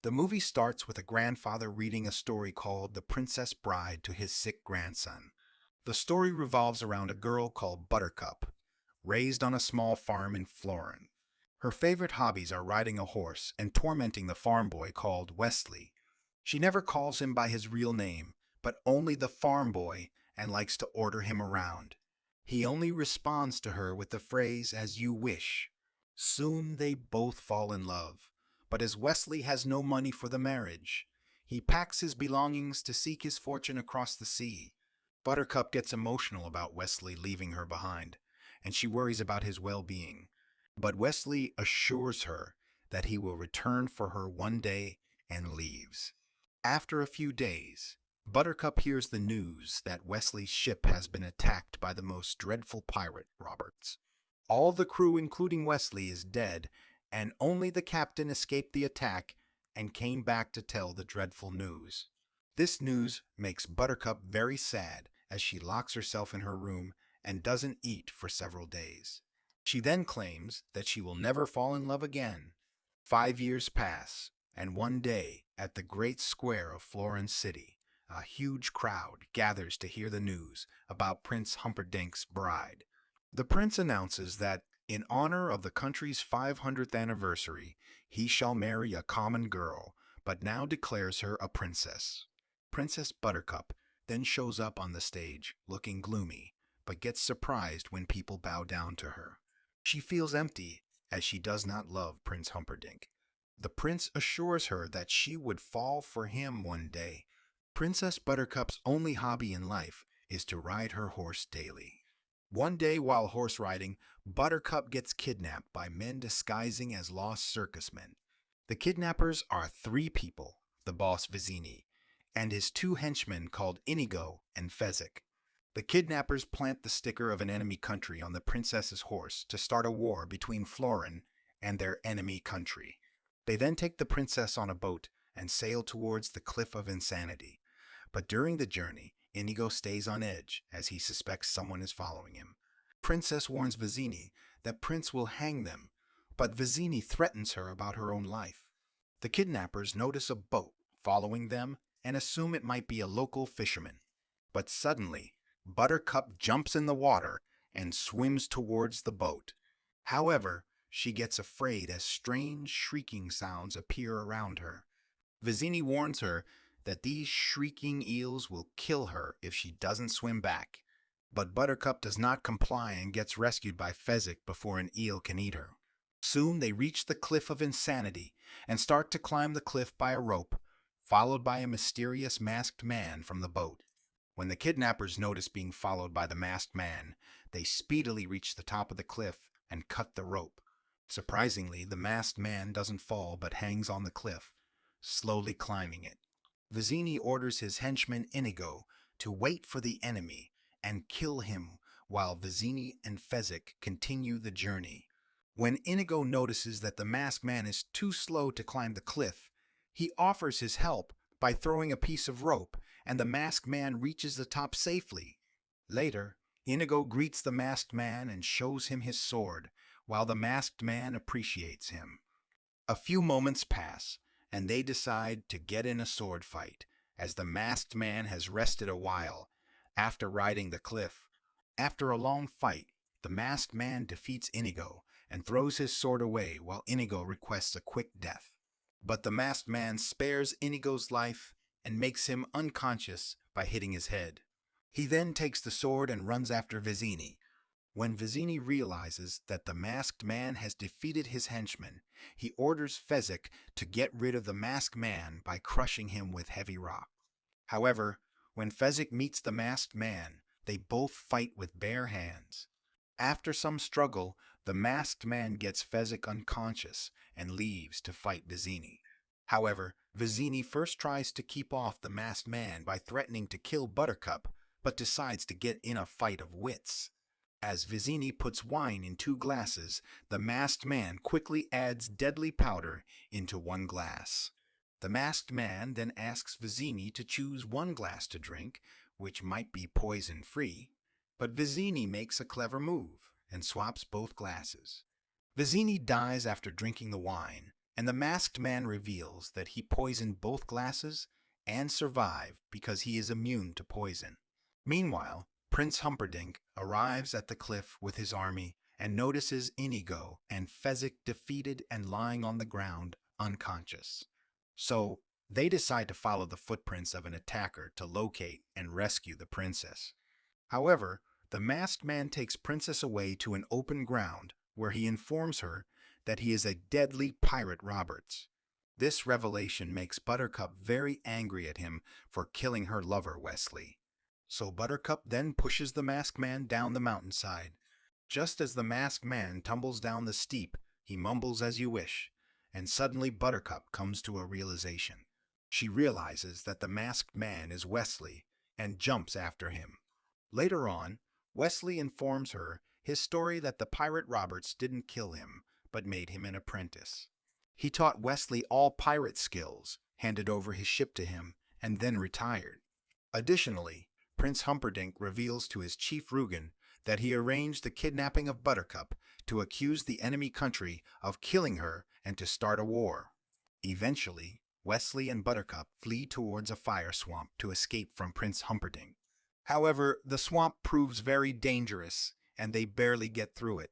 The movie starts with a grandfather reading a story called The Princess Bride to his sick grandson. The story revolves around a girl called Buttercup, raised on a small farm in Florin. Her favorite hobbies are riding a horse and tormenting the farm boy called Wesley. She never calls him by his real name, but only the farm boy, and likes to order him around. He only responds to her with the phrase, "as you wish." Soon they both fall in love, but as Wesley has no money for the marriage, he packs his belongings to seek his fortune across the sea. Buttercup gets emotional about Wesley leaving her behind, and she worries about his well-being. But Wesley assures her that he will return for her one day and leaves. After a few days, Buttercup hears the news that Wesley's ship has been attacked by the most dreadful pirate, Roberts. All the crew, including Wesley, is dead, and only the captain escaped the attack and came back to tell the dreadful news. This news makes Buttercup very sad as she locks herself in her room and doesn't eat for several days. She then claims that she will never fall in love again. 5 years pass, and one day, at the great square of Florence City, a huge crowd gathers to hear the news about Prince Humperdinck's bride. The prince announces that, in honor of the country's 500th anniversary, he shall marry a common girl, but now declares her a princess. Princess Buttercup then shows up on the stage, looking gloomy, but gets surprised when people bow down to her. She feels empty, as she does not love Prince Humperdinck. The prince assures her that she would fall for him one day. Princess Buttercup's only hobby in life is to ride her horse daily. One day while horse riding, Buttercup gets kidnapped by men disguising as lost circus men. The kidnappers are three people: the boss Vizzini, and his two henchmen called Inigo and Fezzik. The kidnappers plant the sticker of an enemy country on the princess's horse to start a war between Florin and their enemy country. They then take the princess on a boat and sail towards the Cliff of Insanity. But during the journey, Inigo stays on edge as he suspects someone is following him. Princess warns Vizzini that Prince will hang them, but Vizzini threatens her about her own life. The kidnappers notice a boat following them and assume it might be a local fisherman. But suddenly, Buttercup jumps in the water and swims towards the boat. However, she gets afraid as strange shrieking sounds appear around her. Vizzini warns her that these shrieking eels will kill her if she doesn't swim back. But Buttercup does not comply and gets rescued by Fezzik before an eel can eat her. Soon they reach the Cliff of Insanity and start to climb the cliff by a rope, followed by a mysterious masked man from the boat. When the kidnappers notice being followed by the masked man, they speedily reach the top of the cliff and cut the rope. Surprisingly, the masked man doesn't fall but hangs on the cliff, slowly climbing it. Vizzini orders his henchman Inigo to wait for the enemy and kill him while Vizzini and Fezzik continue the journey. When Inigo notices that the masked man is too slow to climb the cliff, he offers his help by throwing a piece of rope, and the masked man reaches the top safely. Later, Inigo greets the masked man and shows him his sword, while the masked man appreciates him. A few moments pass, and they decide to get in a sword fight, as the masked man has rested a while after riding the cliff. After a long fight, the masked man defeats Inigo and throws his sword away while Inigo requests a quick death. But the masked man spares Inigo's life and makes him unconscious by hitting his head. He then takes the sword and runs after Vizzini. When Vizzini realizes that the masked man has defeated his henchman, he orders Fezzik to get rid of the masked man by crushing him with heavy rock. However, when Fezzik meets the masked man, they both fight with bare hands. After some struggle, the masked man gets Fezzik unconscious and leaves to fight Vizzini. However, Vizzini first tries to keep off the masked man by threatening to kill Buttercup, but decides to get in a fight of wits. As Vizzini puts wine in 2 glasses, the masked man quickly adds deadly powder into 1 glass. The masked man then asks Vizzini to choose 1 glass to drink, which might be poison-free, but Vizzini makes a clever move and swaps both glasses. Vizzini dies after drinking the wine, and the masked man reveals that he poisoned both glasses and survived because he is immune to poison. Meanwhile, Prince Humperdinck arrives at the cliff with his army and notices Inigo and Fezzik defeated and lying on the ground, unconscious. So, they decide to follow the footprints of an attacker to locate and rescue the princess. However, the masked man takes Princess away to an open ground where he informs her that he is a deadly pirate Roberts. This revelation makes Buttercup very angry at him for killing her lover Wesley. So Buttercup then pushes the masked man down the mountainside. Just as the masked man tumbles down the steep, he mumbles "as you wish," and suddenly Buttercup comes to a realization. She realizes that the masked man is Wesley and jumps after him. Later on, Wesley informs her his story that the pirate Roberts didn't kill him, but made him an apprentice. He taught Wesley all pirate skills, handed over his ship to him, and then retired. Additionally, Prince Humperdinck reveals to his chief Rugen that he arranged the kidnapping of Buttercup to accuse the enemy country of killing her and to start a war. Eventually, Wesley and Buttercup flee towards a fire swamp to escape from Prince Humperdinck. However, the swamp proves very dangerous and they barely get through it.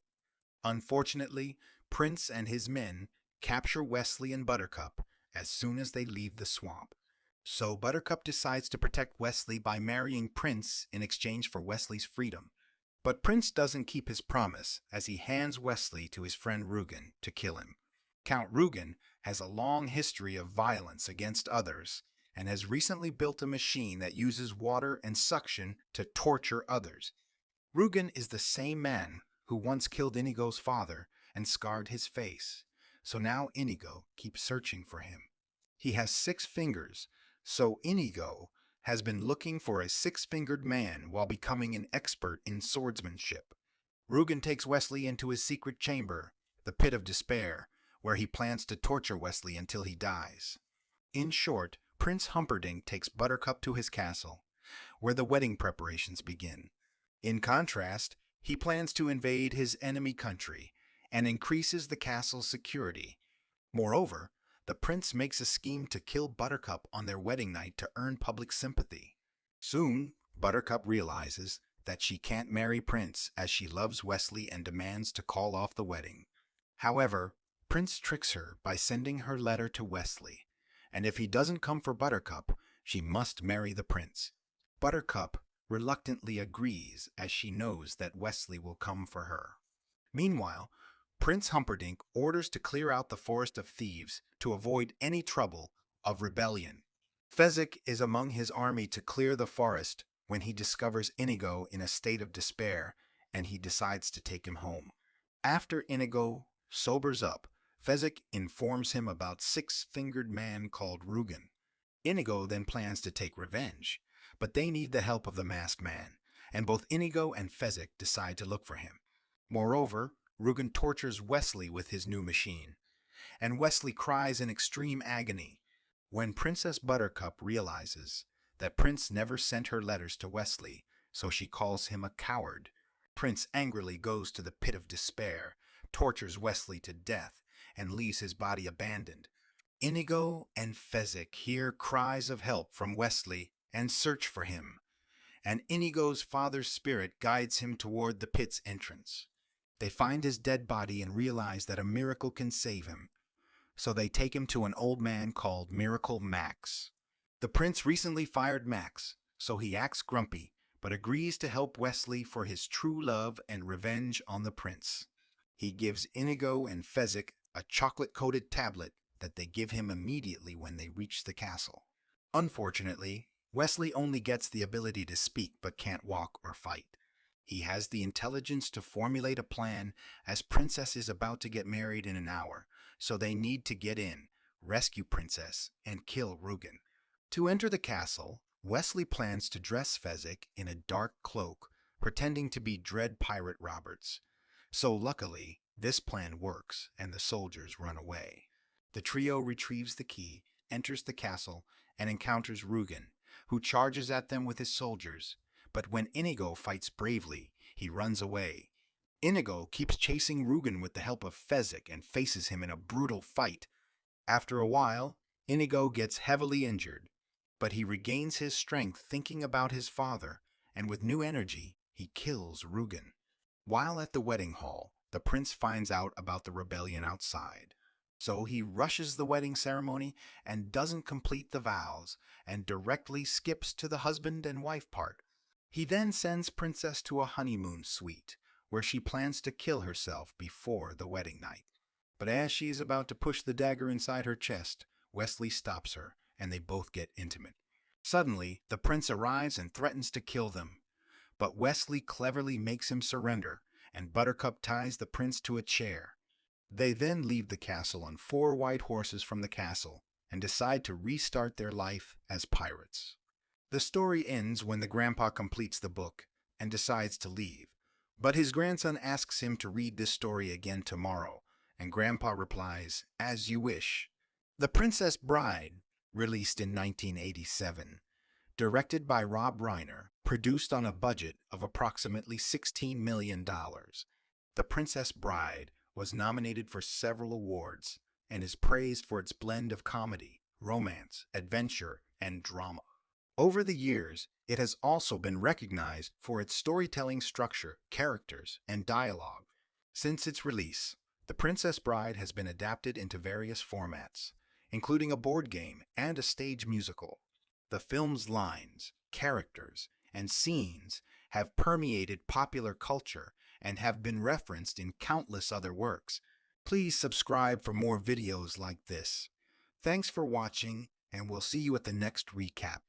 Unfortunately, Prince and his men capture Wesley and Buttercup as soon as they leave the swamp. So Buttercup decides to protect Wesley by marrying Prince in exchange for Wesley's freedom. But Prince doesn't keep his promise as he hands Wesley to his friend Rugen to kill him. Count Rugen has a long history of violence against others and has recently built a machine that uses water and suction to torture others. Rugen is the same man who once killed Inigo's father and scarred his face, so now Inigo keeps searching for him. He has 6 fingers, so Inigo has been looking for a 6-fingered man while becoming an expert in swordsmanship. Rugen takes Wesley into his secret chamber, the Pit of Despair, where he plans to torture Wesley until he dies. In short, Prince Humperdinck takes Buttercup to his castle, where the wedding preparations begin. In contrast, he plans to invade his enemy country and increases the castle's security. Moreover, the prince makes a scheme to kill Buttercup on their wedding night to earn public sympathy. Soon, Buttercup realizes that she can't marry Prince as she loves Wesley and demands to call off the wedding. However, Prince tricks her by sending her letter to Wesley, and if he doesn't come for Buttercup, she must marry the prince. Buttercup reluctantly agrees as she knows that Wesley will come for her. Meanwhile, Prince Humperdinck orders to clear out the Forest of Thieves to avoid any trouble of rebellion. Fezzik is among his army to clear the forest when he discovers Inigo in a state of despair and he decides to take him home. After Inigo sobers up, Fezzik informs him about 6-fingered man called Rugen. Inigo then plans to take revenge, but they need the help of the masked man, and both Inigo and Fezzik decide to look for him. Moreover, Rugen tortures Wesley with his new machine, and Wesley cries in extreme agony. When Princess Buttercup realizes that Prince never sent her letters to Wesley, so she calls him a coward, Prince angrily goes to the Pit of Despair, tortures Wesley to death, and leaves his body abandoned. Inigo and Fezzik hear cries of help from Wesley and search for him, and Inigo's father's spirit guides him toward the pit's entrance. They find his dead body and realize that a miracle can save him, so they take him to an old man called Miracle Max. The prince recently fired Max, so he acts grumpy, but agrees to help Wesley for his true love and revenge on the prince. He gives Inigo and Fezzik a chocolate-coated tablet that they give him immediately when they reach the castle. Unfortunately, Wesley only gets the ability to speak but can't walk or fight. He has the intelligence to formulate a plan as Princess is about to get married in an hour, so they need to get in, rescue Princess, and kill Rugen. To enter the castle, Wesley plans to dress Fezzik in a dark cloak, pretending to be Dread Pirate Roberts. So luckily, this plan works and the soldiers run away. The trio retrieves the key, enters the castle, and encounters Rugen, who charges at them with his soldiers. But when Inigo fights bravely, he runs away. Inigo keeps chasing Rugen with the help of Fezzik and faces him in a brutal fight. After a while, Inigo gets heavily injured, but he regains his strength thinking about his father, and with new energy, he kills Rugen. While at the wedding hall, the prince finds out about the rebellion outside. So he rushes the wedding ceremony and doesn't complete the vows and directly skips to the husband and wife part. He then sends Princess to a honeymoon suite where she plans to kill herself before the wedding night. But as she's about to push the dagger inside her chest, Wesley stops her and they both get intimate. Suddenly, the prince arrives and threatens to kill them, but Wesley cleverly makes him surrender, and Buttercup ties the prince to a chair. They then leave the castle on 4 white horses from the castle and decide to restart their life as pirates. The story ends when the grandpa completes the book and decides to leave, but his grandson asks him to read this story again tomorrow, and grandpa replies, "As you wish." The Princess Bride, released in 1987, directed by Rob Reiner, produced on a budget of approximately $16 million. The Princess Bride was nominated for several awards and is praised for its blend of comedy, romance, adventure, and drama. Over the years, it has also been recognized for its storytelling structure, characters, and dialogue. Since its release, The Princess Bride has been adapted into various formats, including a board game and a stage musical. The film's lines, characters, and scenes have permeated popular culture and have been referenced in countless other works. Please subscribe for more videos like this. Thanks for watching, and we'll see you at the next recap.